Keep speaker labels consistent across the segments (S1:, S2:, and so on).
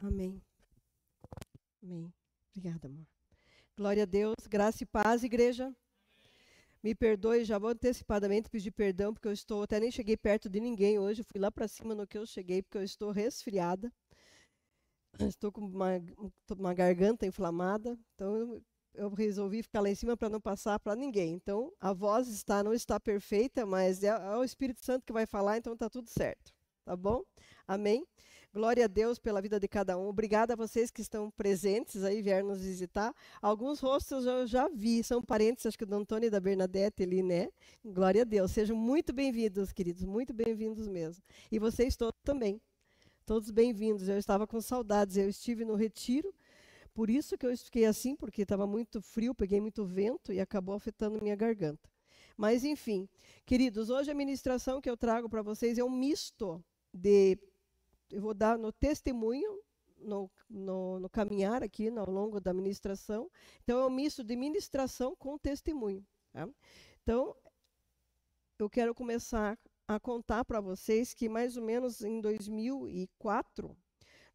S1: Amém. Amém. Obrigada, amor. Glória a Deus. Graça e paz, igreja. Me perdoe, já vou antecipadamente pedir perdão, porque eu estou, até nem cheguei perto de ninguém hoje. Eu fui lá para cima no que eu cheguei, porque eu estou resfriada. Estou com uma garganta inflamada. Então, eu resolvi ficar lá em cima para não passar para ninguém. Então, a voz não está perfeita, mas é o Espírito Santo que vai falar, então está tudo certo. Tá bom? Amém? Glória a Deus pela vida de cada um. Obrigada a vocês que estão presentes aí, vieram nos visitar. Alguns rostos eu já vi, são parentes, acho que do Antônio e da Bernadette ali, né? Glória a Deus. Sejam muito bem-vindos, queridos, muito bem-vindos mesmo. E vocês todos também. Todos bem-vindos. Eu estava com saudades, eu estive no retiro, por isso que eu fiquei assim, porque estava muito frio, peguei muito vento e acabou afetando minha garganta. Mas, enfim, queridos, hoje a ministração que eu trago para vocês é um misto de... Eu vou dar no testemunho, no caminhar aqui, ao longo da ministração. Então, é um misto de ministração com testemunho. Tá? Então, eu quero começar a contar para vocês que, mais ou menos em 2004,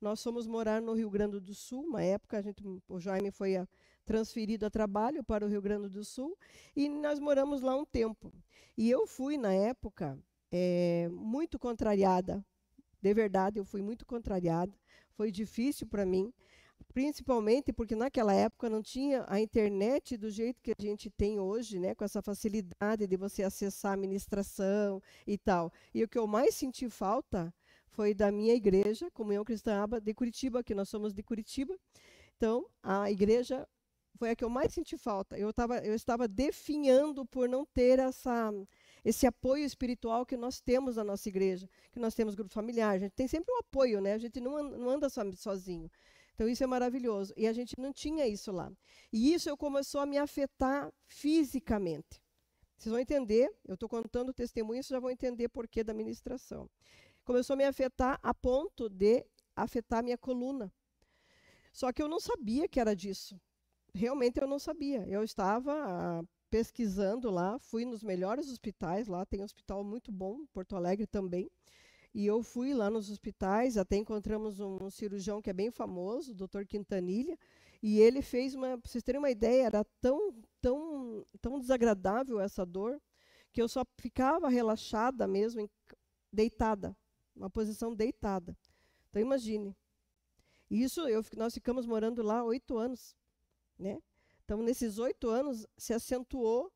S1: nós fomos morar no Rio Grande do Sul. Uma época, o Jaime foi transferido a trabalho para o Rio Grande do Sul, e nós moramos lá um tempo. E eu fui, na época, muito contrariada. De verdade, eu fui muito contrariada. Foi difícil para mim, principalmente porque naquela época não tinha a internet do jeito que a gente tem hoje, né, com essa facilidade de você acessar a ministração e tal. E o que eu mais senti falta foi da minha igreja, Comunhão Cristã Aba de Curitiba, que nós somos de Curitiba. Então, a igreja foi a que eu mais senti falta. Eu estava definhando por não ter esse apoio espiritual que nós temos na nossa igreja, que nós temos grupo familiar, a gente tem sempre um apoio, né? A gente não anda sozinho. Então, isso é maravilhoso. E a gente não tinha isso lá. E isso começou a me afetar fisicamente. Vocês vão entender, eu estou contando o testemunho, vocês já vão entender por que da ministração. Começou a me afetar a ponto de afetar a minha coluna. Só que eu não sabia que era disso. Realmente eu não sabia. Eu estava pesquisando lá, fui nos melhores hospitais lá, tem um hospital muito bom, Porto Alegre também. E eu fui lá nos hospitais, até encontramos um cirurgião que é bem famoso, o Dr. Quintanilha, e ele fez para vocês terem uma ideia, era tão desagradável essa dor, que eu só ficava relaxada mesmo, deitada, uma posição deitada. Então imagine. Isso, nós ficamos morando lá 8 anos, né? Então, nesses 8 anos, se acentuou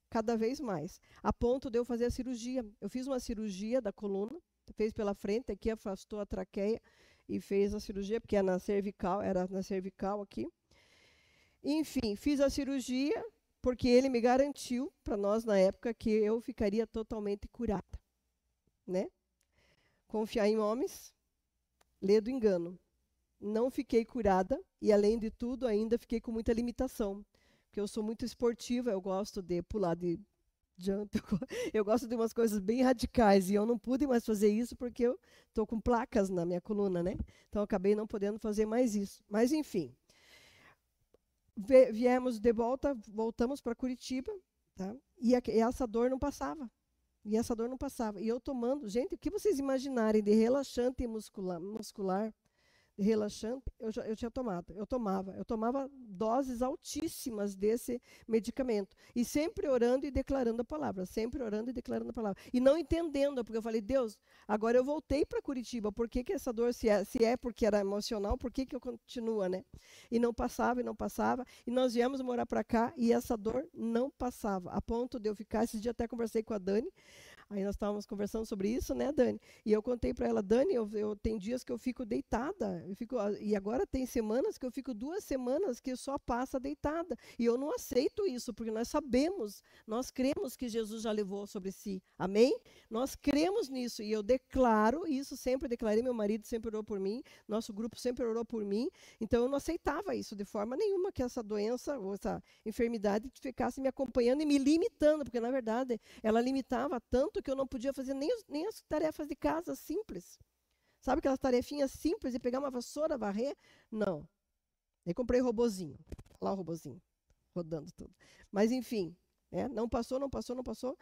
S1: cada vez mais, a ponto de eu fazer a cirurgia. Eu fiz uma cirurgia da coluna, fez pela frente, aqui afastou a traqueia e fez a cirurgia, porque era na cervical aqui. Enfim, fiz a cirurgia porque ele me garantiu, para nós na época, que eu ficaria totalmente curada, né? Confiar em homens, lê do engano. Não fiquei curada e, além de tudo, ainda fiquei com muita limitação, porque eu sou muito esportiva, eu gosto de pular de jump, eu gosto de umas coisas bem radicais, e eu não pude mais fazer isso porque eu estou com placas na minha coluna, né? Então, eu acabei não podendo fazer mais isso. Mas, enfim, viemos de volta, voltamos para Curitiba, tá? E essa dor não passava. E essa dor não passava. E eu tomando, gente, o que vocês imaginarem de relaxante muscular, relaxante, eu tinha tomado. Eu tomava doses altíssimas desse medicamento. E sempre orando e declarando a palavra. Sempre orando e declarando a palavra. E não entendendo, porque eu falei, Deus, agora eu voltei para Curitiba. Por que essa dor, se é porque era emocional, por que eu continuo, né? E não passava, e não passava. E nós viemos morar para cá e essa dor não passava. A ponto de eu ficar, esse dia até conversei com a Dani. Aí nós estávamos conversando sobre isso, né, Dani? E eu contei para ela, Dani, eu tem dias que eu fico deitada, e agora tem semanas que eu fico 2 semanas que só passa deitada. E eu não aceito isso, porque nós sabemos, nós cremos que Jesus já levou sobre si. Amém? Nós cremos nisso. E eu declaro isso, sempre declarei, meu marido sempre orou por mim, nosso grupo sempre orou por mim. Então eu não aceitava isso de forma nenhuma, que essa doença, ou essa enfermidade ficasse me acompanhando e me limitando, porque na verdade ela limitava tanto que eu não podia fazer nem as tarefas de casa simples. Sabe aquelas tarefinhas simples de pegar uma vassoura, varrer? Não. Aí comprei robozinho. Lá o robozinho, rodando tudo. Mas enfim, não passou.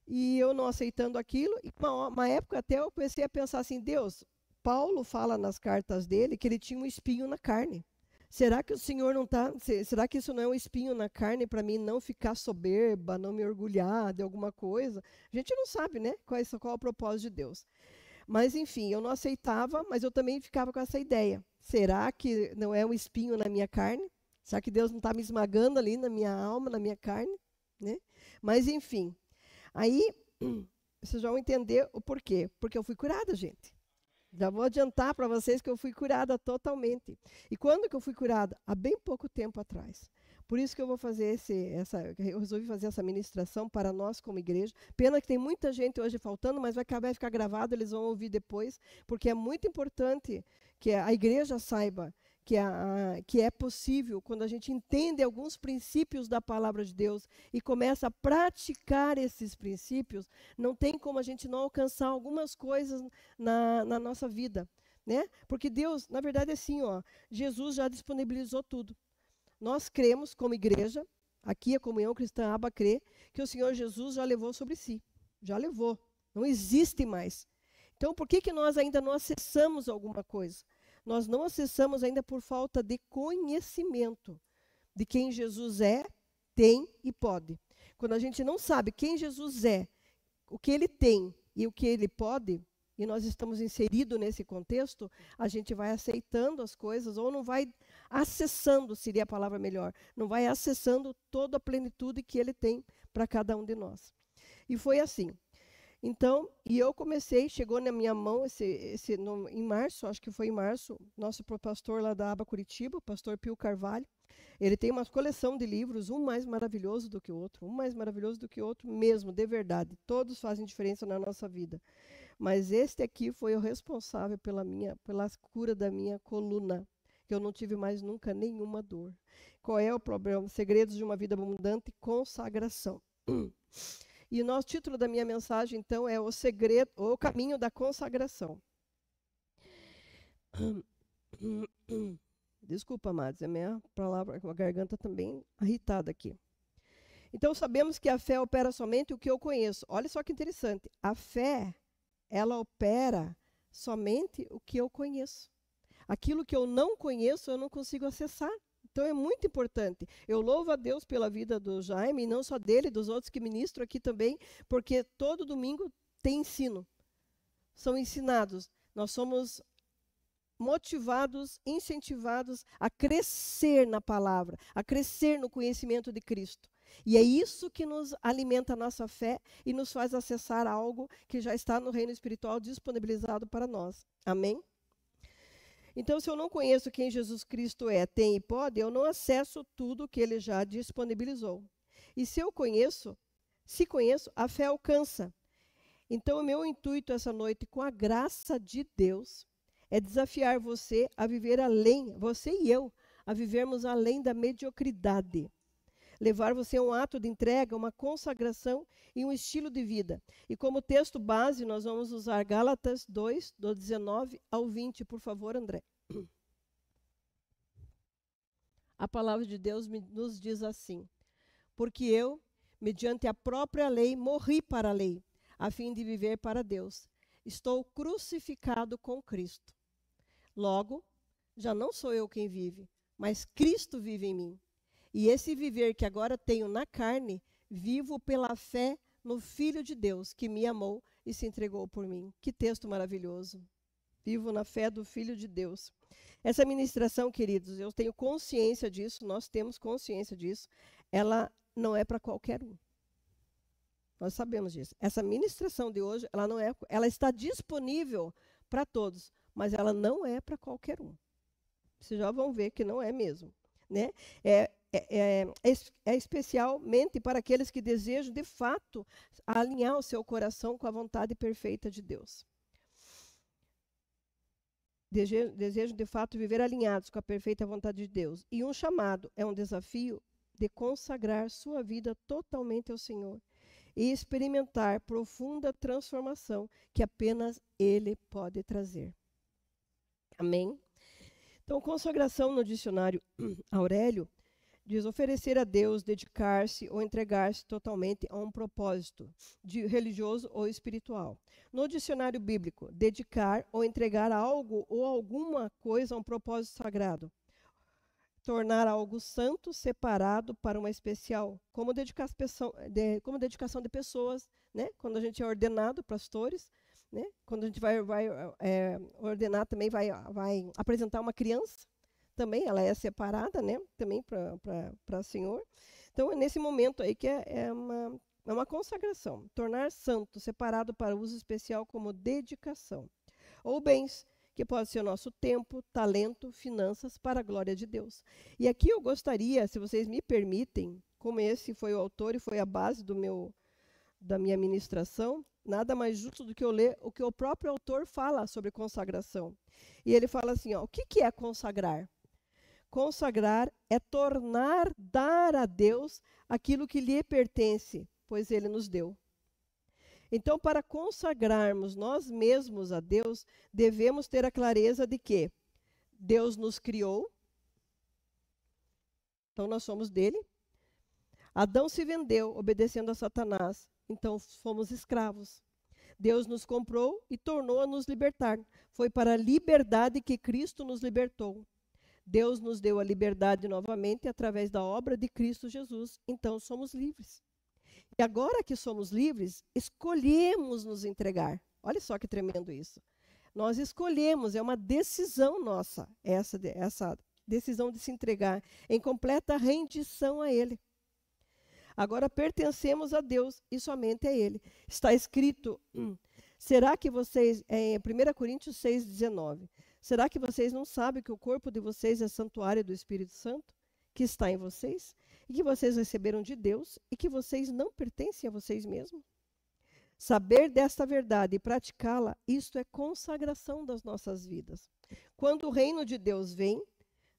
S1: E eu não aceitando aquilo. E uma época até eu comecei a pensar assim, Deus, Paulo fala nas cartas dele que ele tinha um espinho na carne. Será que o Senhor não está... Será que isso não é um espinho na carne para mim não ficar soberba, não me orgulhar de alguma coisa? A gente não sabe, né? Qual é o propósito de Deus. Mas, enfim, eu não aceitava, mas eu também ficava com essa ideia. Será que não é um espinho na minha carne? Será que Deus não está me esmagando ali na minha alma, na minha carne? Né? Mas, enfim. Aí, vocês já vão entender o porquê. Porque eu fui curada, gente. Já vou adiantar para vocês que eu fui curada totalmente. E quando que eu fui curada? Há bem pouco tempo atrás. Por isso que eu vou fazer eu resolvi fazer essa ministração para nós como igreja. Pena que tem muita gente hoje faltando, mas vai ficar gravado, eles vão ouvir depois, porque é muito importante que a igreja saiba que é possível, quando a gente entende alguns princípios da palavra de Deus e começa a praticar esses princípios, não tem como a gente não alcançar algumas coisas na nossa vida, né? Porque Deus, na verdade, é assim, ó, Jesus já disponibilizou tudo. Nós cremos, como igreja, aqui a Comunhão Cristã Aba crê, que o Senhor Jesus já levou sobre si. Já levou. Não existe mais. Então, por que nós ainda não acessamos alguma coisa? Nós não acessamos ainda por falta de conhecimento de quem Jesus é, tem e pode. Quando a gente não sabe quem Jesus é, o que ele tem e o que ele pode, e nós estamos inseridos nesse contexto, a gente vai aceitando as coisas ou não vai acessando, seria a palavra melhor, não vai acessando toda a plenitude que ele tem para cada um de nós. E foi assim. Então, e eu comecei, chegou na minha mão em março, acho que foi em março, nosso pastor lá da Aba Curitiba, o pastor Pio Carvalho, ele tem uma coleção de livros, um mais maravilhoso do que o outro, mesmo, de verdade. Todos fazem diferença na nossa vida. Mas este aqui foi o responsável pela cura da minha coluna, que eu não tive mais nunca nenhuma dor. Qual é o problema? Segredos de uma vida abundante, consagração. E o nosso título da minha mensagem, então, é o caminho da consagração. Desculpa, amados, a minha palavra, a garganta também irritada aqui. Então, sabemos que a fé opera somente o que eu conheço. Olha só que interessante. A fé, ela opera somente o que eu conheço. Aquilo que eu não conheço, eu não consigo acessar. Então é muito importante. Eu louvo a Deus pela vida do Jaime, e não só dele, dos outros que ministro aqui também, porque todo domingo tem ensino. São ensinados. Nós somos motivados, incentivados a crescer na palavra, a crescer no conhecimento de Cristo. E é isso que nos alimenta a nossa fé e nos faz acessar algo que já está no reino espiritual disponibilizado para nós. Amém? Então, se eu não conheço quem Jesus Cristo é, tem e pode, eu não acesso tudo que ele já disponibilizou. E se conheço, a fé alcança. Então, o meu intuito essa noite, com a graça de Deus, é desafiar você a viver além, você e eu, a vivermos além da mediocridade. Levar você a um ato de entrega, uma consagração e um estilo de vida. E como texto base, nós vamos usar Gálatas 2, do 19 ao 20. Por favor, André. A palavra de Deus nos diz assim: porque eu, mediante a própria lei, morri para a lei, a fim de viver para Deus. Estou crucificado com Cristo. Logo, já não sou eu quem vive, mas Cristo vive em mim. E esse viver que agora tenho na carne, vivo pela fé no Filho de Deus, que me amou e se entregou por mim. Que texto maravilhoso. Vivo na fé do Filho de Deus. Essa ministração, queridos, eu tenho consciência disso, nós temos consciência disso, ela não é para qualquer um. Nós sabemos disso. Essa ministração de hoje, ela está disponível para todos, mas ela não é para qualquer um. Vocês já vão ver que não é mesmo, né? É especialmente para aqueles que desejam, de fato, alinhar o seu coração com a vontade perfeita de Deus. Desejam, de fato, viver alinhados com a perfeita vontade de Deus. E um chamado é um desafio de consagrar sua vida totalmente ao Senhor e experimentar profunda transformação que apenas Ele pode trazer. Amém? Então, consagração no dicionário Aurélio Diz oferecer a Deus, dedicar-se ou entregar-se totalmente a um propósito religioso ou espiritual. No dicionário bíblico, dedicar ou entregar algo ou alguma coisa a um propósito sagrado. Tornar algo santo, separado para uma especial, como dedicação de pessoas, né? Quando a gente é ordenado, pastores, né? Quando a gente vai ordenar também, vai apresentar uma criança, também ela é separada, né? Também para o Senhor. Então, é nesse momento aí que é uma consagração. Tornar santo, separado para uso especial como dedicação. Ou bens, que pode ser o nosso tempo, talento, finanças, para a glória de Deus. E aqui eu gostaria, se vocês me permitem, como esse foi o autor e foi a base da minha ministração, nada mais justo do que eu ler o que o próprio autor fala sobre consagração. E ele fala assim, ó, o que é consagrar? Consagrar é dar a Deus aquilo que lhe pertence, pois ele nos deu. Então, para consagrarmos nós mesmos a Deus, devemos ter a clareza de que Deus nos criou, então nós somos dele. Adão se vendeu obedecendo a Satanás, então fomos escravos. Deus nos comprou e tornou a nos libertar. Foi para a liberdade que Cristo nos libertou. Deus nos deu a liberdade novamente através da obra de Cristo Jesus, então somos livres. E agora que somos livres, escolhemos nos entregar. Olha só que tremendo isso. Nós escolhemos, é uma decisão nossa, essa decisão de se entregar em completa rendição a Ele. Agora pertencemos a Deus e somente a Ele. Está escrito, será que vocês, em 1 Coríntios 6,19, será que vocês não sabem que o corpo de vocês é santuário do Espírito Santo, que está em vocês, e que vocês receberam de Deus, e que vocês não pertencem a vocês mesmos? Saber desta verdade e praticá-la, isto é consagração das nossas vidas. Quando o reino de Deus vem,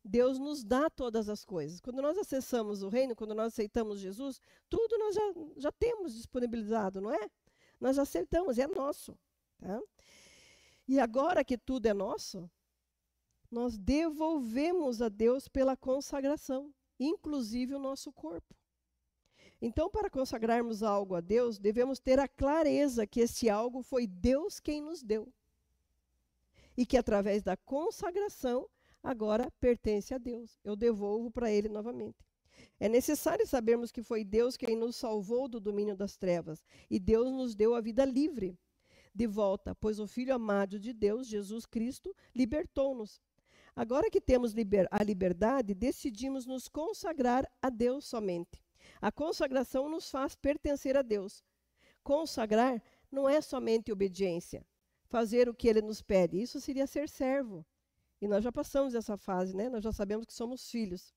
S1: Deus nos dá todas as coisas. Quando nós acessamos o reino, quando nós aceitamos Jesus, tudo nós já temos disponibilizado, não é? Nós aceitamos, é nosso. Tá? E agora que tudo é nosso, nós devolvemos a Deus pela consagração, inclusive o nosso corpo. Então, para consagrarmos algo a Deus, devemos ter a clareza que esse algo foi Deus quem nos deu. E que através da consagração, agora pertence a Deus. Eu devolvo para Ele novamente. É necessário sabermos que foi Deus quem nos salvou do domínio das trevas. E Deus nos deu a vida livre de volta, pois o Filho amado de Deus, Jesus Cristo, libertou-nos. Agora que temos a liberdade, decidimos nos consagrar a Deus somente. A consagração nos faz pertencer a Deus. Consagrar não é somente obediência, fazer o que Ele nos pede. Isso seria ser servo. E nós já passamos essa fase, né? Nós já sabemos que somos filhos.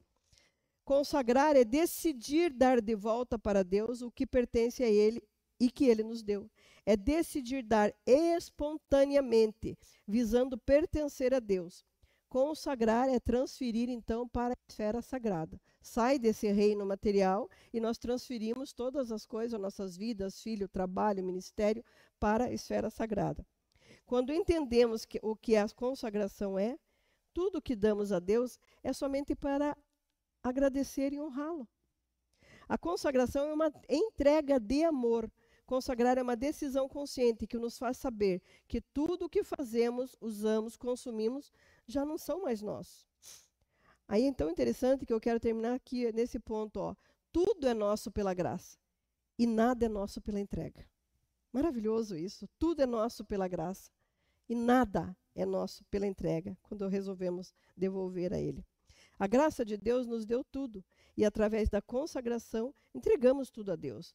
S1: Consagrar é decidir dar de volta para Deus o que pertence a Ele e que Ele nos deu. É decidir dar espontaneamente, visando pertencer a Deus. Consagrar é transferir, então, para a esfera sagrada. Sai desse reino material e nós transferimos todas as coisas, nossas vidas, filho, trabalho, ministério, para a esfera sagrada. Quando entendemos o que a consagração é, tudo que damos a Deus é somente para agradecer e honrá-lo. A consagração é uma entrega de amor. Consagrar é uma decisão consciente que nos faz saber que tudo o que fazemos, usamos, consumimos, já não são mais nossos. Aí é tão interessante que eu quero terminar aqui nesse ponto. Ó. Tudo é nosso pela graça e nada é nosso pela entrega. Maravilhoso isso. Tudo é nosso pela graça e nada é nosso pela entrega, quando resolvemos devolver a Ele. A graça de Deus nos deu tudo e através da consagração entregamos tudo a Deus.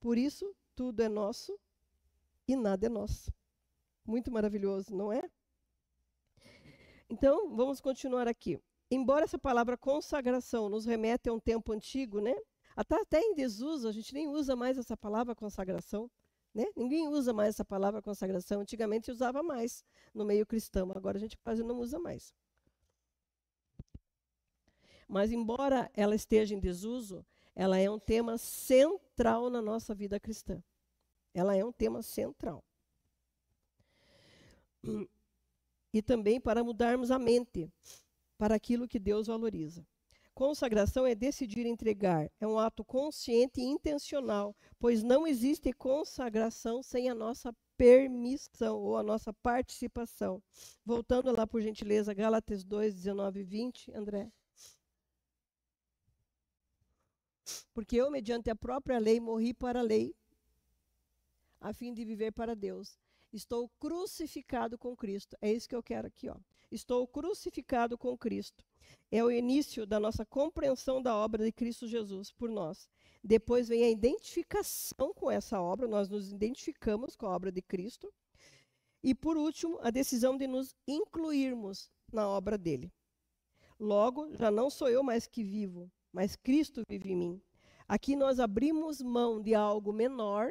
S1: Por isso, tudo é nosso e nada é nosso. Muito maravilhoso, não é? Então, vamos continuar aqui. Embora essa palavra consagração nos remete a um tempo antigo, né? Até em desuso, a gente nem usa mais essa palavra consagração. Né? Ninguém usa mais essa palavra consagração. Antigamente usava mais no meio cristão, agora a gente quase não usa mais. Mas, embora ela esteja em desuso, ela é um tema central na nossa vida cristã. Ela é um tema central. E também para mudarmos a mente para aquilo que Deus valoriza. Consagração é decidir entregar. É um ato consciente e intencional, pois não existe consagração sem a nossa permissão ou a nossa participação. Voltando lá, por gentileza, Gálatas 2, 19 e 20, André. Porque eu, mediante a própria lei, morri para a lei, a fim de viver para Deus. Estou crucificado com Cristo. É isso que eu quero aqui, ó. Estou crucificado com Cristo. É o início da nossa compreensão da obra de Cristo Jesus por nós. Depois vem a identificação com essa obra, nós nos identificamos com a obra de Cristo. E, por último, a decisão de nos incluirmos na obra dele. Logo, já não sou eu mais que vivo, mas Cristo vive em mim. Aqui nós abrimos mão de algo menor,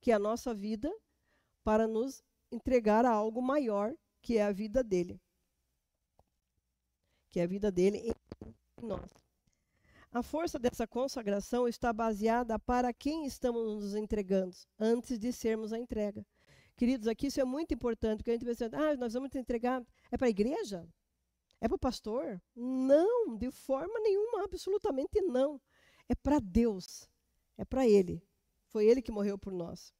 S1: que é a nossa vida, para nos entregar a algo maior, que é a vida dele. Que é a vida dele em nós. A força dessa consagração está baseada para quem estamos nos entregando, antes de sermos a entrega. Queridos, aqui isso é muito importante, porque a gente pensa, nós vamos entregar, é para a igreja? É para o pastor? Não, de forma nenhuma, absolutamente não. É para Deus, é para Ele. Foi Ele que morreu por nós.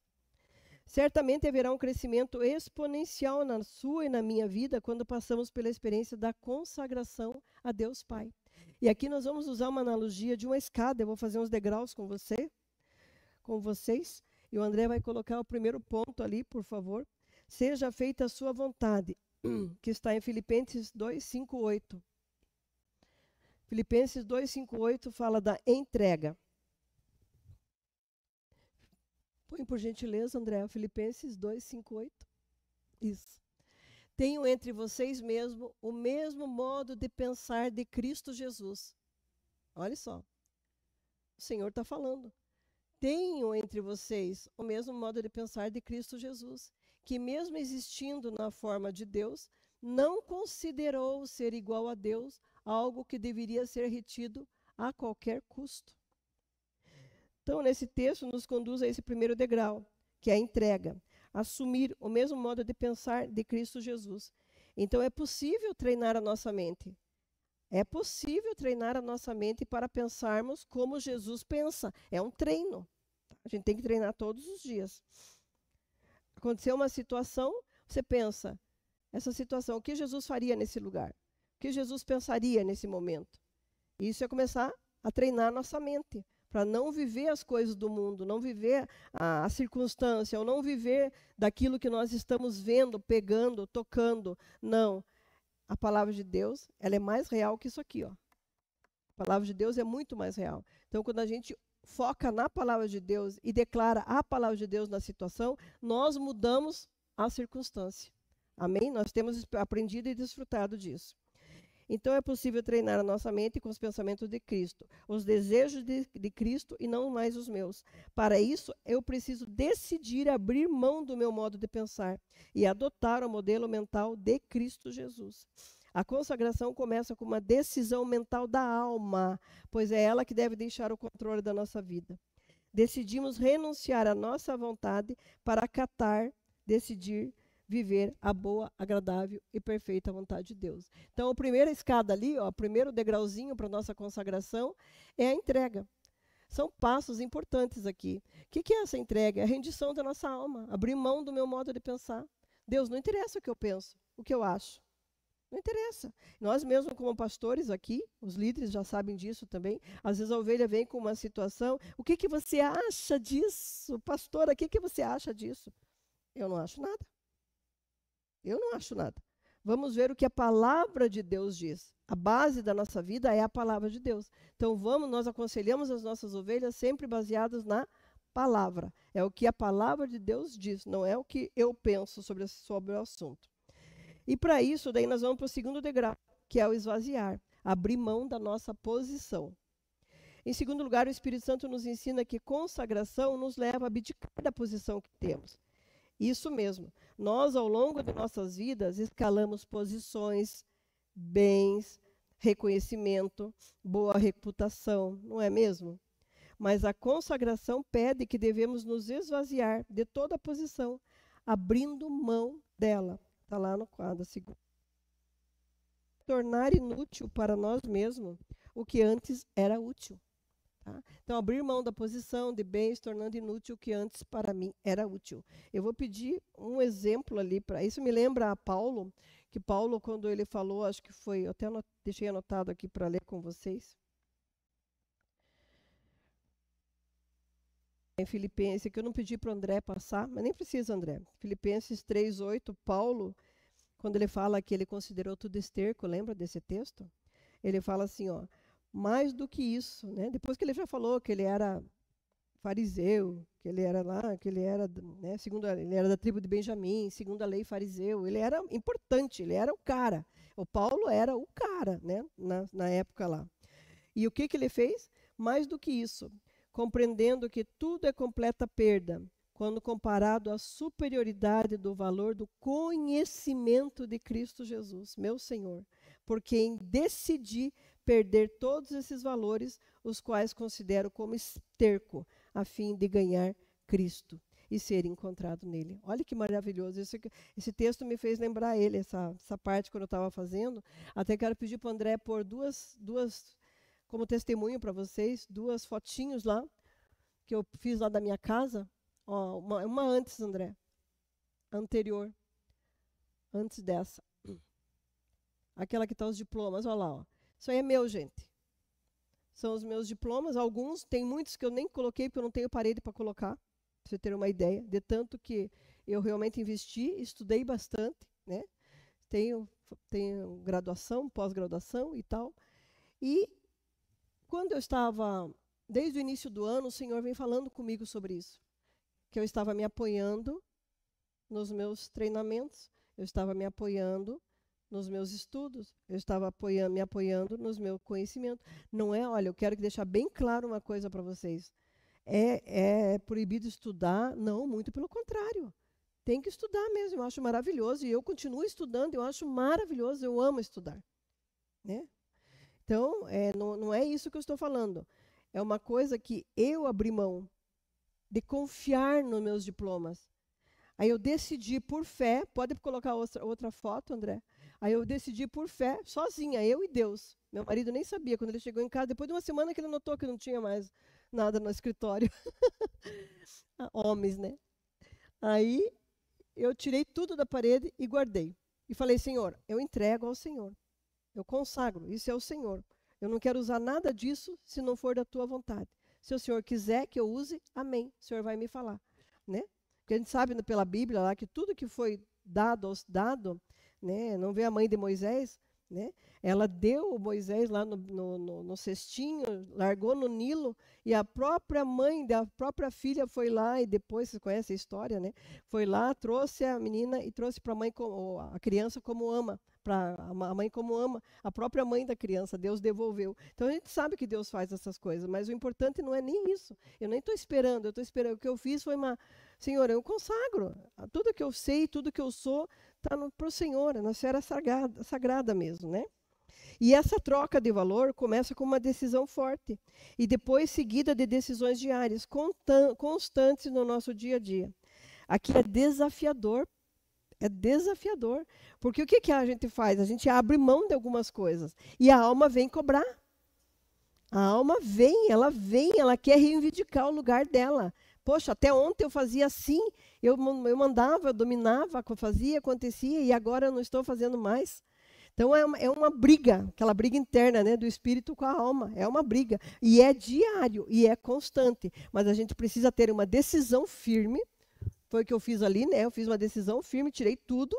S1: Certamente haverá um crescimento exponencial na sua e na minha vida quando passamos pela experiência da consagração a Deus Pai. E aqui nós vamos usar uma analogia de uma escada. Eu vou fazer uns degraus com vocês. E o André vai colocar o primeiro ponto ali, por favor. Seja feita a sua vontade, que está em Filipenses 2, 5, 8. Filipenses 2, 5, 8 fala da entrega. Põe por gentileza, André, Filipenses 2, 5, 8. Isso. Tenham entre vocês mesmo o mesmo modo de pensar de Cristo Jesus. Olha só. O Senhor está falando. Tenham entre vocês o mesmo modo de pensar de Cristo Jesus, que mesmo existindo na forma de Deus, não considerou ser igual a Deus algo que deveria ser retido a qualquer custo. Então, nesse texto, nos conduz a esse primeiro degrau, que é a entrega. Assumir o mesmo modo de pensar de Cristo Jesus. Então, é possível treinar a nossa mente. É possível treinar a nossa mente para pensarmos como Jesus pensa. É um treino. A gente tem que treinar todos os dias. Aconteceu uma situação, você pensa, essa situação, o que Jesus faria nesse lugar? O que Jesus pensaria nesse momento? Isso é começar a treinar a nossa mente, para não viver as coisas do mundo, não viver a circunstância, ou não viver daquilo que nós estamos vendo, pegando, tocando. Não. A palavra de Deus, ela é mais real que isso aqui, ó. A palavra de Deus é muito mais real. Então, quando a gente foca na palavra de Deus e declara a palavra de Deus na situação, nós mudamos a circunstância. Amém? Nós temos aprendido e desfrutado disso. Então, é possível treinar a nossa mente com os pensamentos de Cristo, os desejos de Cristo e não mais os meus. Para isso, eu preciso decidir abrir mão do meu modo de pensar e adotar o modelo mental de Cristo Jesus. A consagração começa com uma decisão mental da alma, pois é ela que deve deixar o controle da nossa vida. Decidimos renunciar à nossa vontade para acatar, decidir, viver a boa, agradável e perfeita vontade de Deus. Então, a primeira escada ali, ó, o primeiro degrauzinho para a nossa consagração é a entrega. São passos importantes aqui. O que é essa entrega? É a rendição da nossa alma, abrir mão do meu modo de pensar. Deus, não interessa o que eu penso, o que eu acho. Não interessa. Nós mesmos, como pastores aqui, os líderes já sabem disso também, às vezes a ovelha vem com uma situação, o que você acha disso? Pastora, o que você acha disso? Eu não acho nada. Eu não acho nada. Vamos ver o que a palavra de Deus diz. A base da nossa vida é a palavra de Deus. Então nós aconselhamos as nossas ovelhas sempre baseadas na palavra. É o que a palavra de Deus diz, não é o que eu penso sobre o assunto. E para isso, daí nós vamos para o segundo degrau, que é o esvaziar, abrir mão da nossa posição. Em segundo lugar, o Espírito Santo nos ensina que consagração nos leva a abdicar da posição que temos. Isso mesmo. Nós, ao longo de nossas vidas, escalamos posições, bens, reconhecimento, boa reputação, não é mesmo? Mas a consagração pede que devemos nos esvaziar de toda a posição, abrindo mão dela. Está lá no quadro segundo. Tornar inútil para nós mesmos o que antes era útil. Tá? Então, abrir mão da posição de bens, tornando inútil o que antes para mim era útil. Eu vou pedir um exemplo ali para isso. Me lembra a Paulo, que Paulo, quando ele falou, acho que foi, eu até deixei anotado aqui para ler com vocês. Em Filipenses, que eu não pedi para o André passar, mas nem precisa, André. Filipenses 3:8, Paulo, quando ele fala que ele considerou tudo esterco, lembra desse texto? Ele fala assim, ó, mais do que isso, né? Depois que ele já falou que ele era fariseu, que ele era lá, que ele era, né, ele era da tribo de Benjamim, segundo a lei fariseu, ele era importante, ele era o cara. O Paulo era o cara, né, na época lá. E o que ele fez? Mais do que isso, compreendendo que tudo é completa perda, quando comparado à superioridade do valor do conhecimento de Cristo Jesus, meu Senhor, por quem decidi perder todos esses valores, os quais considero como esterco, a fim de ganhar Cristo e ser encontrado nele. Olha que maravilhoso. Esse texto me fez lembrar ele, essa parte quando eu estava fazendo. Até quero pedir para o André pôr duas como testemunho para vocês, duas fotinhos lá, que eu fiz lá da minha casa. Ó, uma antes, André. Anterior. Antes dessa. Aquela que está os diplomas, olha lá. Ó. Isso aí é meu, gente. São os meus diplomas. Alguns, tem muitos que eu nem coloquei, porque eu não tenho parede para colocar, para você ter uma ideia. De tanto que eu realmente investi, estudei bastante, né? Tenho graduação, pós-graduação e tal. E quando eu estava, desde o início do ano, o Senhor vem falando comigo sobre isso. Que eu estava me apoiando nos meus treinamentos, eu estava me apoiando nos meus estudos, eu estava me apoiando nos meus conhecimentos. Não é, olha, eu quero deixar bem claro uma coisa para vocês. É proibido estudar? Não, muito pelo contrário. Tem que estudar mesmo, eu acho maravilhoso. E eu continuo estudando, eu acho maravilhoso, eu amo estudar. Né? Então, não é isso que eu estou falando. É uma coisa que eu abri mão de confiar nos meus diplomas. Aí eu decidi por fé, pode colocar outra foto, André? Aí eu decidi por fé, sozinha, eu e Deus. Meu marido nem sabia, quando ele chegou em casa, depois de uma semana que ele notou que não tinha mais nada no escritório. Homens, né? Aí eu tirei tudo da parede e guardei. E falei, Senhor, eu entrego ao Senhor. Eu consagro, isso é o Senhor. Eu não quero usar nada disso se não for da tua vontade. Se o Senhor quiser que eu use, amém. O Senhor vai me falar, né? Porque a gente sabe pela Bíblia lá que tudo que foi dado, né? Não vê a mãe de Moisés, né? Ela deu o Moisés lá no cestinho, largou no Nilo, e a própria mãe da própria filha foi lá, e depois, vocês conhecem a história, né? Foi lá, trouxe a menina e trouxe para a criança como ama, para a mãe como ama, a própria mãe da criança, Deus devolveu. Então a gente sabe que Deus faz essas coisas, mas o importante não é nem isso. Eu nem estou esperando, eu estou esperando. O que eu fiz foi Senhor, eu consagro. Tudo que eu sei, tudo que eu sou, está para o Senhor, na esfera sagrada mesmo, né? E essa troca de valor começa com uma decisão forte e depois seguida de decisões diárias, constantes no nosso dia a dia. Aqui é desafiador, porque o que a gente faz? A gente abre mão de algumas coisas e a alma vem cobrar. A alma ela quer reivindicar o lugar dela. Poxa, até ontem eu fazia assim, eu mandava, eu dominava, fazia, acontecia, e agora eu não estou fazendo mais. Então é uma briga, aquela briga interna, né, do espírito com a alma. É uma briga. E é diário, e é constante. Mas a gente precisa ter uma decisão firme. Foi o que eu fiz ali, né? Eu fiz uma decisão firme, tirei tudo.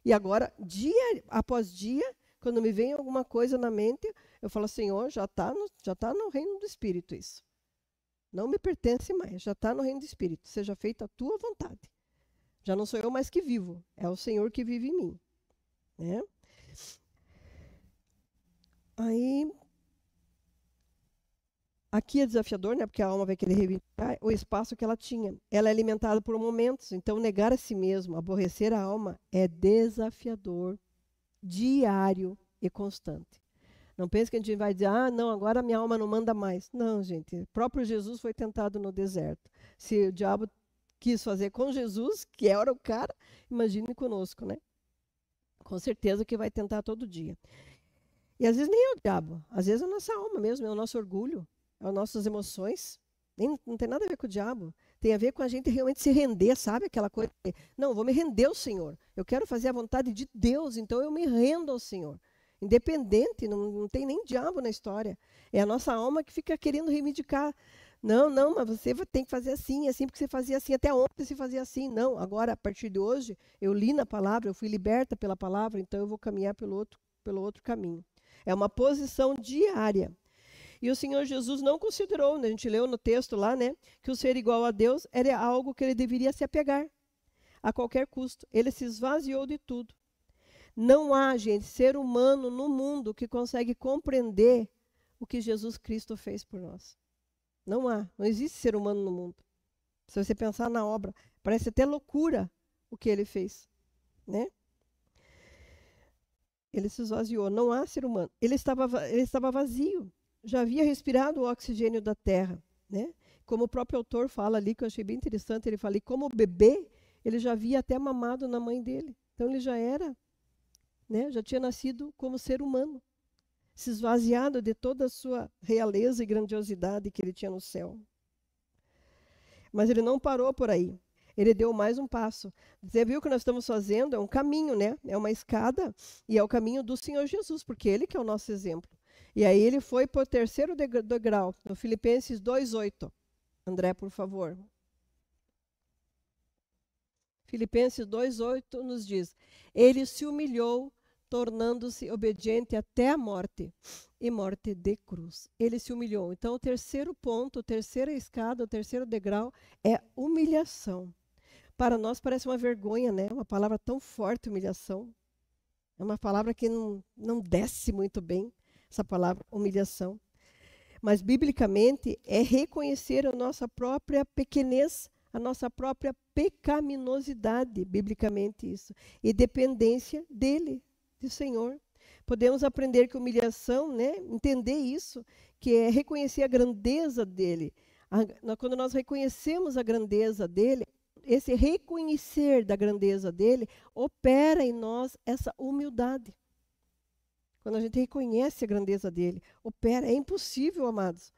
S1: E agora, dia após dia, quando me vem alguma coisa na mente, eu falo, Senhor, já tá no reino do Espírito isso. Não me pertence mais, já está no reino do Espírito. Seja feita a tua vontade. Já não sou eu mais que vivo, é o Senhor que vive em mim. Né? Aí, aqui é desafiador, né? Porque a alma vai querer reivindicar o espaço que ela tinha. Ela é alimentada por momentos, então negar a si mesmo, aborrecer a alma, é desafiador, diário e constante. Não pense que a gente vai dizer, não, agora a minha alma não manda mais. Não, gente, o próprio Jesus foi tentado no deserto. Se o diabo quis fazer com Jesus, que era o cara, imagine conosco, né? Com certeza que vai tentar todo dia. E às vezes nem é o diabo, às vezes é a nossa alma mesmo, é o nosso orgulho, é as nossas emoções. Não tem nada a ver com o diabo. Tem a ver com a gente realmente se render, sabe? Aquela coisa de, não, eu vou me render ao Senhor. Eu quero fazer a vontade de Deus, então eu me rendo ao Senhor. Independente, não tem nem diabo na história. É a nossa alma que fica querendo reivindicar. Não, não, mas você tem que fazer assim, porque você fazia assim, até ontem você fazia assim. Não, agora, a partir de hoje, eu li na palavra, eu fui liberta pela palavra, então eu vou caminhar pelo outro caminho. É uma posição diária. E o Senhor Jesus não considerou, né? A gente leu no texto lá, né, que o ser igual a Deus era algo que ele deveria se apegar a qualquer custo. Ele se esvaziou de tudo. Não há, gente, ser humano no mundo que consegue compreender o que Jesus Cristo fez por nós. Não há, não existe ser humano no mundo. Se você pensar na obra, parece até loucura o que ele fez, né? Ele se esvaziou, não há ser humano. Ele estava vazio. Já havia respirado o oxigênio da terra, né? Como o próprio autor fala ali, que eu achei bem interessante, ele fala, e como bebê, ele já havia até mamado na mãe dele. Então ele já era, né? Já tinha nascido como ser humano, se esvaziado de toda a sua realeza e grandiosidade que ele tinha no céu. Mas ele não parou por aí. Ele deu mais um passo. Você viu o que nós estamos fazendo? É um caminho, né? É uma escada e é o caminho do Senhor Jesus, porque ele que é o nosso exemplo. E aí ele foi para o terceiro degrau, no Filipenses 2:8. André, por favor. Filipenses 2:8 nos diz: ele se humilhou, tornando-se obediente até a morte, e morte de cruz. Ele se humilhou. Então, o terceiro ponto, a terceira escada, o terceiro degrau é humilhação. Para nós parece uma vergonha, né? Uma palavra tão forte, humilhação. É uma palavra que não desce muito bem, essa palavra humilhação. Mas, biblicamente, é reconhecer a nossa própria pequenez, a nossa própria pecaminosidade, biblicamente isso, e dependência dele, do Senhor. Podemos aprender que humilhação, né, entender isso, que é reconhecer a grandeza dele. Quando nós reconhecemos a grandeza dele, esse reconhecer da grandeza dele opera em nós essa humildade. Quando a gente reconhece a grandeza dele, opera. É impossível, amados.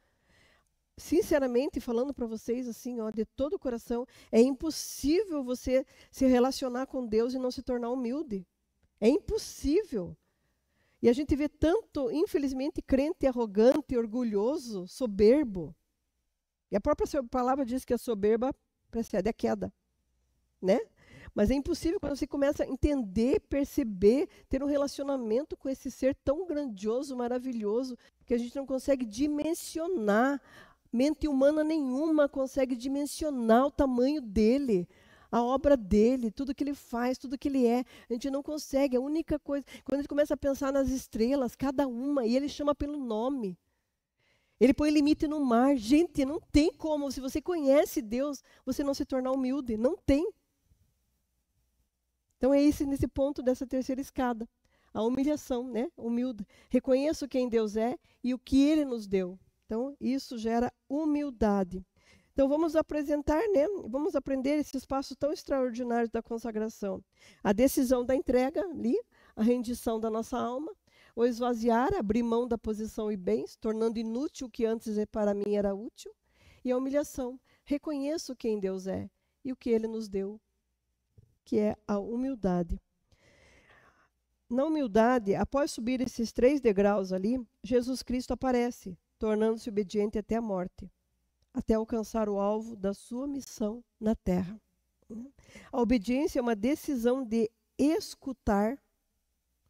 S1: Sinceramente, falando para vocês assim, ó, de todo o coração, é impossível você se relacionar com Deus e não se tornar humilde. É impossível. E a gente vê tanto, infelizmente, crente arrogante, orgulhoso, soberbo. E a própria palavra diz que a soberba precede a queda, né? Mas é impossível quando você começa a entender, perceber, ter um relacionamento com esse ser tão grandioso, maravilhoso, que a gente não consegue dimensionar. Mente humana nenhuma consegue dimensionar o tamanho dele, a obra dele, tudo que ele faz, tudo que ele é. A gente não consegue. A única coisa, quando a gente começa a pensar nas estrelas, cada uma, e ele chama pelo nome. Ele põe limite no mar. Gente, não tem como. Se você conhece Deus, você não se tornar humilde. Não tem. Então é nesse ponto dessa terceira escada. A humilhação, né? Humilde. Reconheço quem Deus é e o que ele nos deu. Então, isso gera humildade. Então, vamos apresentar, né? Vamos aprender esses passos tão extraordinários da consagração. A decisão da entrega, ali, a rendição da nossa alma, o esvaziar, abrir mão da posição e bens, tornando inútil o que antes para mim era útil, e a humilhação. Reconheço quem Deus é e o que ele nos deu, que é a humildade. Na humildade, após subir esses 3 degraus ali, Jesus Cristo aparece, tornando-se obediente até a morte, até alcançar o alvo da sua missão na terra. A obediência é uma decisão de escutar.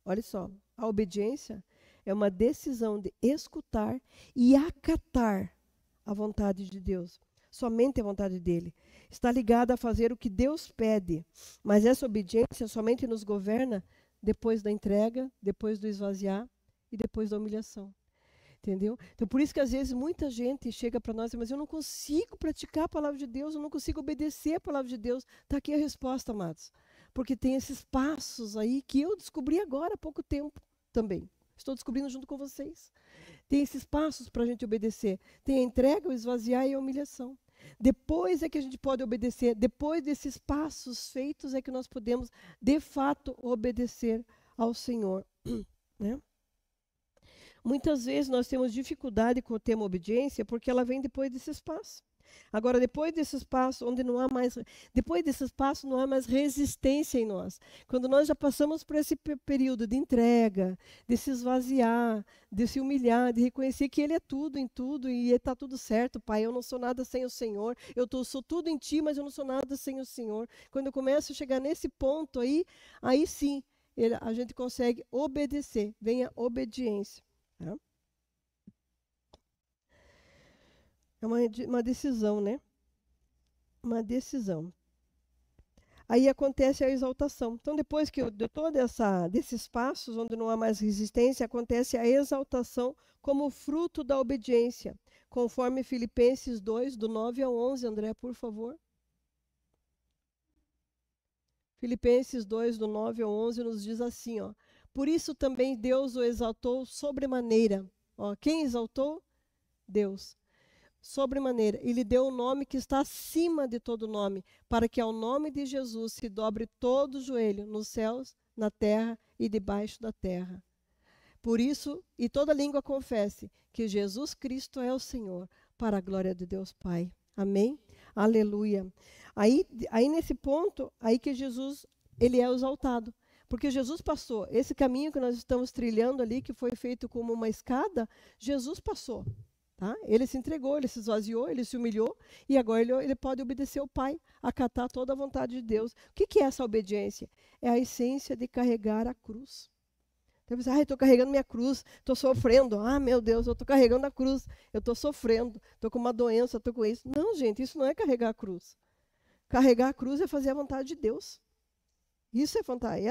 S1: Olha só, a obediência é uma decisão de escutar e acatar a vontade de Deus, somente a vontade dele. Está ligada a fazer o que Deus pede, mas essa obediência somente nos governa depois da entrega, depois do esvaziar e depois da humilhação. Entendeu? Então, por isso que às vezes muita gente chega para nós e diz, mas eu não consigo praticar a palavra de Deus, eu não consigo obedecer a palavra de Deus. Está aqui a resposta, amados. Porque tem esses passos aí que eu descobri agora há pouco tempo também. Estou descobrindo junto com vocês. Tem esses passos para a gente obedecer. Tem a entrega, o esvaziar e a humilhação. Depois é que a gente pode obedecer. Depois desses passos feitos é que nós podemos, de fato, obedecer ao Senhor. Né? Muitas vezes nós temos dificuldade com o tema obediência porque ela vem depois desses passos. Agora, depois desses passos, depois desses passos não há mais resistência em nós. Quando nós já passamos por esse período de entrega, de se esvaziar, de se humilhar, de reconhecer que Ele é tudo em tudo e está tudo certo, Pai, eu não sou nada sem o Senhor, sou tudo em Ti, mas eu não sou nada sem o Senhor. Quando eu começo a chegar nesse ponto aí sim, a gente consegue obedecer, vem a obediência. Tá? É uma decisão, né? Uma decisão. Aí acontece a exaltação. Então, depois que de todos desses passos, onde não há mais resistência, acontece a exaltação como fruto da obediência, conforme Filipenses 2, do 9 ao 11. André, por favor. Filipenses 2, do 9 ao 11, nos diz assim, ó. Por isso também Deus o exaltou sobremaneira. Ó, quem exaltou? Deus. Sobremaneira, e lhe deu um nome que está acima de todo nome, para que ao nome de Jesus se dobre todo o joelho, nos céus, na terra e debaixo da terra. Por isso, e toda língua confesse que Jesus Cristo é o Senhor, para a glória de Deus Pai. Amém? Aleluia. Aí nesse ponto, aí que Jesus, ele é exaltado. Porque Jesus passou, esse caminho que nós estamos trilhando ali, que foi feito como uma escada, Jesus passou. Tá? Ele se entregou, ele se esvaziou, ele se humilhou e agora ele pode obedecer ao Pai, acatar toda a vontade de Deus. O que é essa obediência? É a essência de carregar a cruz. Então, você estou carregando minha cruz, estou sofrendo. Ah, meu Deus, eu estou carregando a cruz, eu estou sofrendo, estou com uma doença, estou com isso. Não, gente, isso não é carregar a cruz. Carregar a cruz é fazer a vontade de Deus. Isso é vontade.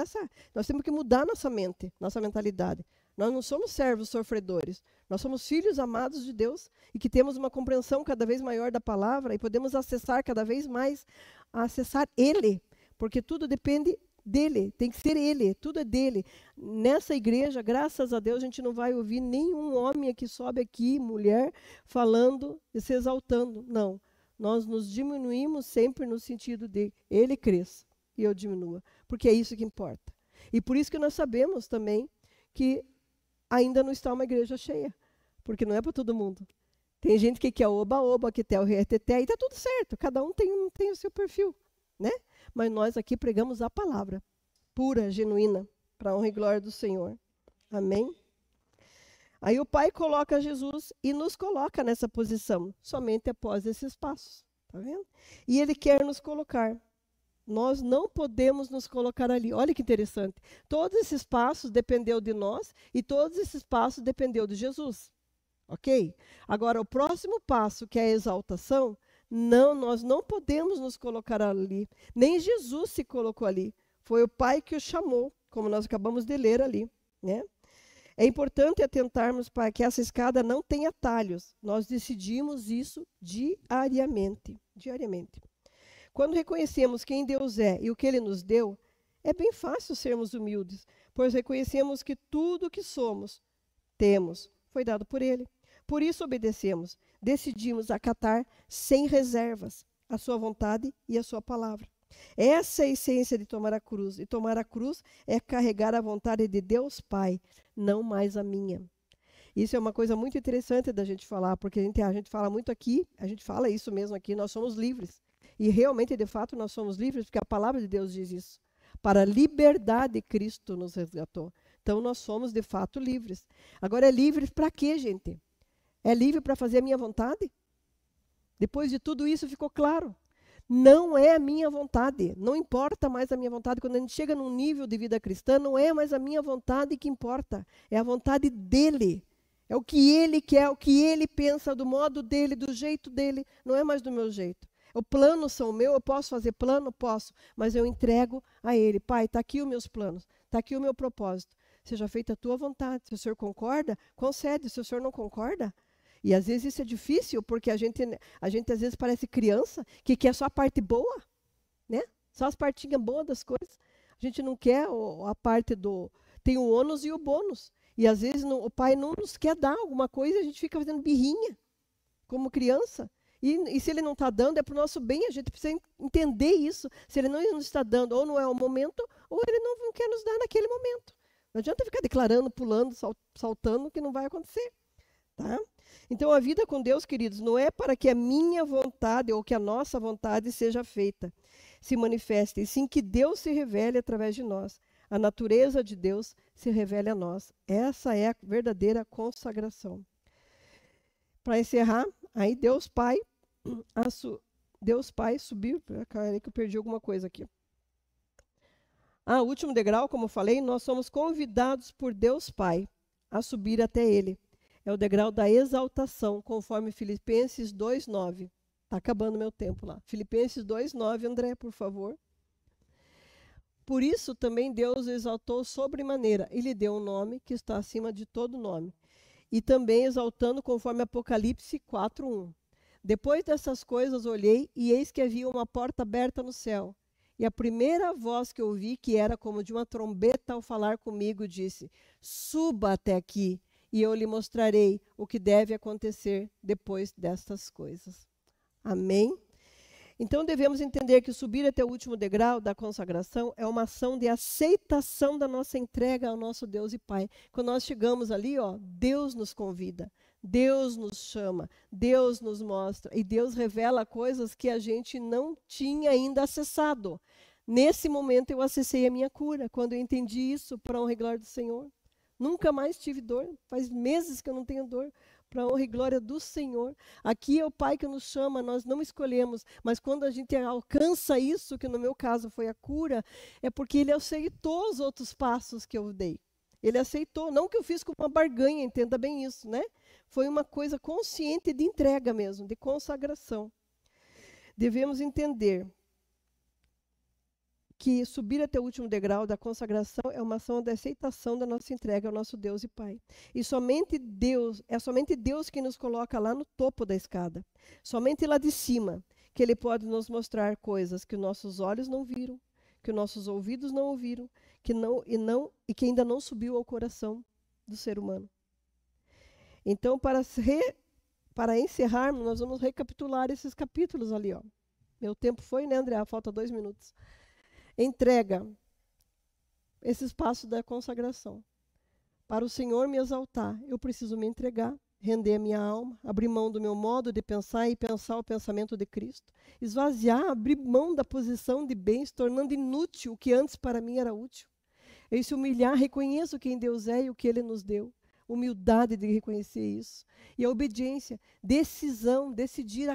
S1: Nós temos que mudar nossa mente, nossa mentalidade. Nós não somos servos sofredores. Nós somos filhos amados de Deus e que temos uma compreensão cada vez maior da palavra e podemos acessar cada vez mais, acessar Ele, porque tudo depende dele, tem que ser Ele, tudo é dele. Nessa igreja, graças a Deus, a gente não vai ouvir nenhum homem que sobe aqui, mulher, falando e se exaltando. Não, nós nos diminuímos sempre no sentido de Ele cresça e eu diminua, porque é isso que importa. E por isso que nós sabemos também que ainda não está uma igreja cheia, porque não é para todo mundo. Tem gente que quer oba-oba, que quer o reteté, e está tudo certo, cada um tem o seu perfil, né? Mas nós aqui pregamos a palavra, pura, genuína, para a honra e glória do Senhor. Amém? Aí o Pai coloca Jesus e nos coloca nessa posição, somente após esses passos, tá vendo? E Ele quer nos colocar. Nós não podemos nos colocar ali. Olha que interessante. Todos esses passos dependeu de nós e todos esses passos dependeu de Jesus. Ok? Agora, o próximo passo, que é a exaltação, nós não podemos nos colocar ali. Nem Jesus se colocou ali. Foi o Pai que o chamou, como nós acabamos de ler ali, né? É importante atentarmos para que essa escada não tenha atalhos. Nós decidimos isso diariamente. Quando reconhecemos quem Deus é e o que Ele nos deu, é bem fácil sermos humildes, pois reconhecemos que tudo o que somos, temos, foi dado por Ele. Por isso obedecemos, decidimos acatar sem reservas a sua vontade e a sua palavra. Essa é a essência de tomar a cruz. E tomar a cruz é carregar a vontade de Deus Pai, não mais a minha. Isso é uma coisa muito interessante da gente falar, porque a gente fala muito aqui, a gente fala isso mesmo aqui, nós somos livres. E realmente, de fato, nós somos livres, porque a palavra de Deus diz isso. Para a liberdade, Cristo nos resgatou. Então, nós somos, de fato, livres. Agora, é livre para quê, gente? É livre para fazer a minha vontade? Depois de tudo isso, ficou claro. Não é a minha vontade. Não importa mais a minha vontade. Quando a gente chega num nível de vida cristã, não é mais a minha vontade que importa. É a vontade dele. É o que ele quer, o que ele pensa, do modo dele, do jeito dele. Não é mais do meu jeito. O plano são meu, eu posso fazer plano? Posso, mas eu entrego a Ele. Pai, está aqui os meus planos, está aqui o meu propósito. Seja feita a tua vontade. Se o Senhor concorda, concede. Se o Senhor não concorda, e às vezes isso é difícil, porque a gente às vezes parece criança que quer só a parte boa, né? Só as partinhas boas das coisas. A gente não quer a parte do... Tem o ônus e o bônus. E às vezes o pai não nos quer dar alguma coisa, a gente fica fazendo birrinha, como criança. E se ele não está dando, é para o nosso bem, a gente precisa entender isso. Se ele não nos está dando, ou não é o momento, ou ele não quer nos dar naquele momento. Não adianta ficar declarando, pulando, saltando, que não vai acontecer. Tá? Então, a vida com Deus, queridos, não é para que a minha vontade ou que a nossa vontade seja feita, se manifeste, e sim que Deus se revele através de nós. A natureza de Deus se revele a nós. Essa é a verdadeira consagração. Para encerrar, aí Deus Pai subiu. Peraí que eu perdi alguma coisa aqui. O último degrau, como eu falei, nós somos convidados por Deus Pai a subir até Ele. É o degrau da exaltação, conforme Filipenses 2:9. Está acabando meu tempo lá. Filipenses 2:9, André, por favor. Por isso também Deus o exaltou sobremaneira e lhe deu um nome que está acima de todo nome. E também exaltando conforme Apocalipse 4:1. Depois dessas coisas olhei e eis que havia uma porta aberta no céu. E a primeira voz que ouvi, que era como de uma trombeta ao falar comigo, disse: suba até aqui, e eu lhe mostrarei o que deve acontecer depois destas coisas. Amém? Então devemos entender que subir até o último degrau da consagração é uma ação de aceitação da nossa entrega ao nosso Deus e Pai. Quando nós chegamos ali, Deus nos convida, Deus nos chama, Deus nos mostra e Deus revela coisas que a gente não tinha ainda acessado. Nesse momento eu acessei a minha cura, quando eu entendi isso, para a honra e glória do Senhor. Nunca mais tive dor, faz meses que eu não tenho dor, para a honra e glória do Senhor. Aqui é o Pai que nos chama, nós não escolhemos, mas quando a gente alcança isso, que no meu caso foi a cura, é porque Ele aceitou os outros passos que eu dei. Ele aceitou, não que eu fiz com uma barganha, entenda bem isso, né? Foi uma coisa consciente de entrega mesmo, de consagração. Devemos entender que subir até o último degrau da consagração é uma ação de aceitação da nossa entrega ao nosso Deus e Pai. E somente Deus quem nos coloca lá no topo da escada. Somente lá de cima que Ele pode nos mostrar coisas que nossos olhos não viram, que nossos ouvidos não ouviram, e que ainda não subiu ao coração do ser humano. Então, para encerrarmos, nós vamos recapitular esses capítulos ali. Meu tempo foi, né, André? Falta 2 minutos. Entrega esses passos da consagração. Para o Senhor me exaltar, eu preciso me entregar, render a minha alma, abrir mão do meu modo de pensar e pensar o pensamento de Cristo. Esvaziar, abrir mão da posição de bens, tornando inútil o que antes para mim era útil. Eu se humilhar, reconheço quem Deus é e o que Ele nos deu. Humildade de reconhecer isso. E a obediência, decisão, decidir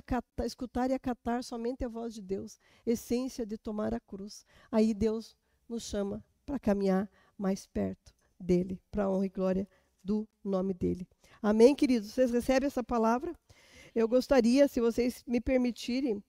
S1: escutar e acatar somente a voz de Deus. Essência de tomar a cruz. Aí Deus nos chama para caminhar mais perto dEle, para a honra e glória do nome dEle. Amém, queridos? Vocês recebem essa palavra? Eu gostaria, se vocês me permitirem,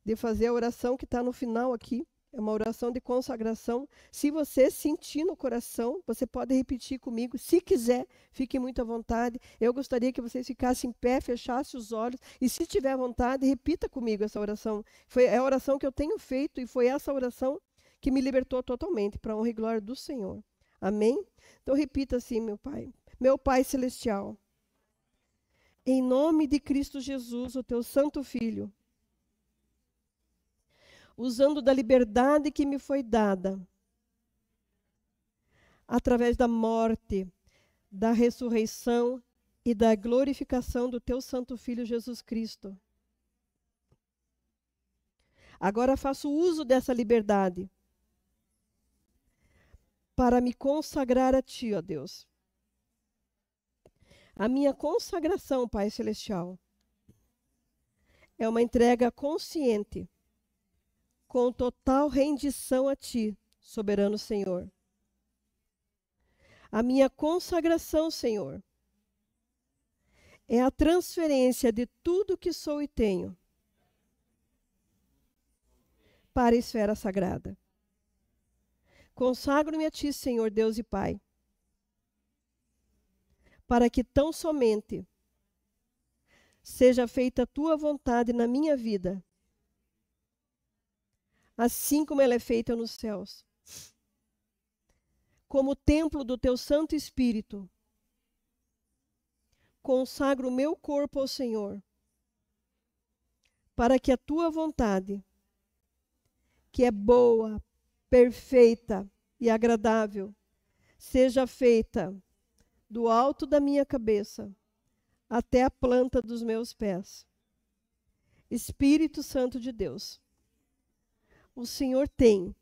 S1: de fazer a oração que está no final aqui. É uma oração de consagração. Se você sentir no coração, você pode repetir comigo. Se quiser, fique muito à vontade. Eu gostaria que vocês ficassem em pé, fechassem os olhos. E se tiver vontade, repita comigo essa oração. É a oração que eu tenho feito e foi essa oração que me libertou totalmente, para a honra e glória do Senhor. Amém? Então repita assim, meu Pai. Meu Pai Celestial, em nome de Cristo Jesus, o teu Santo Filho, usando da liberdade que me foi dada, através da morte, da ressurreição e da glorificação do teu Santo Filho Jesus Cristo. Agora faço uso dessa liberdade para me consagrar a Ti, ó Deus. A minha consagração, Pai Celestial, é uma entrega consciente, com total rendição a Ti, soberano Senhor. A minha consagração, Senhor, é a transferência de tudo que sou e tenho para a esfera sagrada. Consagro-me a Ti, Senhor Deus e Pai, para que tão somente seja feita a Tua vontade na minha vida, assim como ela é feita nos céus. Como templo do Teu Santo Espírito, consagro o meu corpo ao Senhor, para que a Tua vontade, que é boa, perfeita e agradável, seja feita do alto da minha cabeça até a planta dos meus pés. Espírito Santo de Deus, o Senhor tem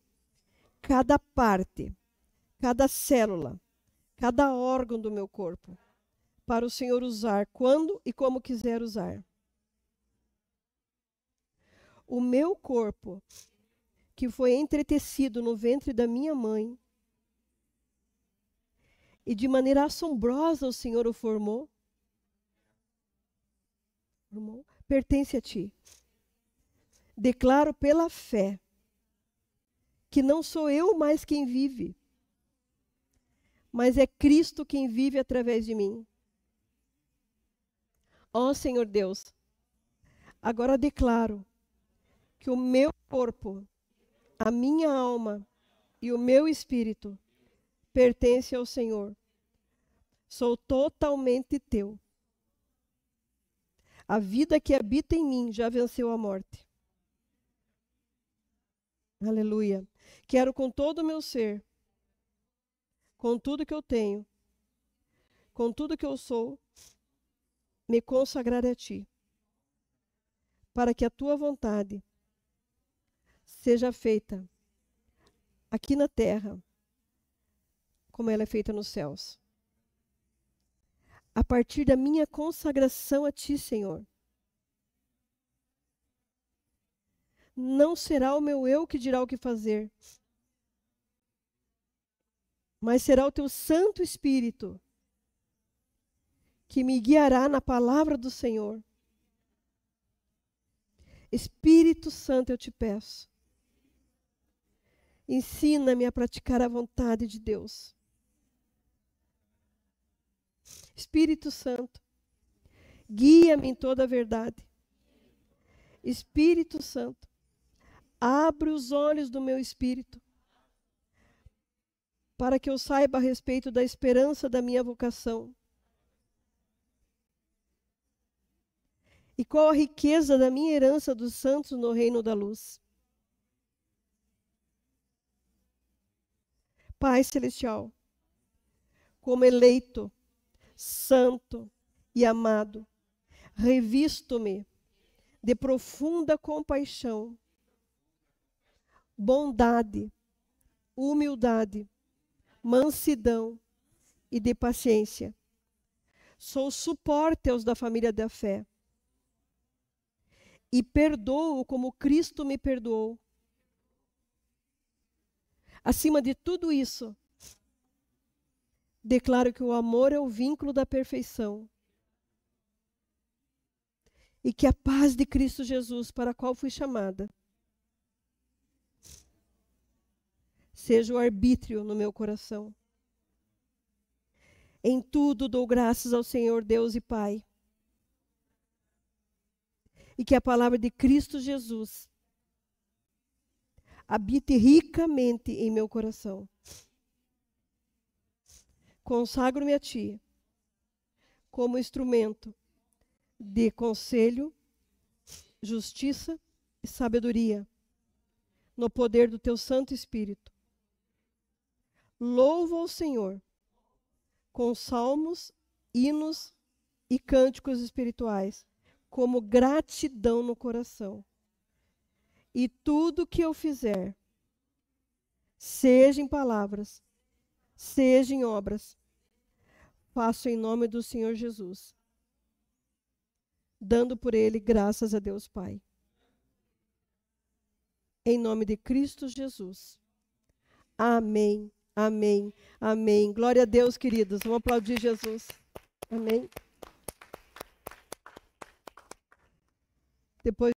S1: cada parte, cada célula, cada órgão do meu corpo, para o Senhor usar quando e como quiser usar. O meu corpo, que foi entretecido no ventre da minha mãe, e de maneira assombrosa o Senhor o formou, pertence a ti. Declaro pela fé que não sou eu mais quem vive, mas é Cristo quem vive através de mim. Ó Senhor Deus, agora declaro que o meu corpo, a minha alma e o meu espírito pertence ao Senhor. Sou totalmente teu. A vida que habita em mim já venceu a morte. Aleluia. Quero com todo o meu ser, com tudo que eu tenho, com tudo que eu sou, me consagrar a ti, para que a tua vontade seja feita aqui na terra, como ela é feita nos céus. A partir da minha consagração a ti, Senhor, não será o meu eu que dirá o que fazer, mas será o teu Santo Espírito que me guiará na palavra do Senhor. Espírito Santo, eu te peço, ensina-me a praticar a vontade de Deus. Espírito Santo, guia-me em toda a verdade. Espírito Santo, abre os olhos do meu espírito, para que eu saiba a respeito da esperança da minha vocação. E qual a riqueza da minha herança dos santos no reino da luz. Pai Celestial, como eleito, santo e amado, revisto-me de profunda compaixão, bondade, humildade, mansidão e de paciência. Sou suporte aos da família da fé. E perdoo como Cristo me perdoou. Acima de tudo isso, declaro que o amor é o vínculo da perfeição. E que a paz de Cristo Jesus, para a qual fui chamada, seja o arbítrio no meu coração. Em tudo dou graças ao Senhor Deus e Pai. E que a palavra de Cristo Jesus habite ricamente em meu coração. Consagro-me a ti como instrumento de conselho, justiça e sabedoria, no poder do teu Santo Espírito. Louvo ao Senhor com salmos, hinos e cânticos espirituais, como gratidão no coração. E tudo que eu fizer, seja em palavras, seja em obras, faço em nome do Senhor Jesus, dando por ele graças a Deus Pai. Em nome de Cristo Jesus. Amém, amém, amém. Glória a Deus, queridos. Vamos aplaudir Jesus. Amém. Depois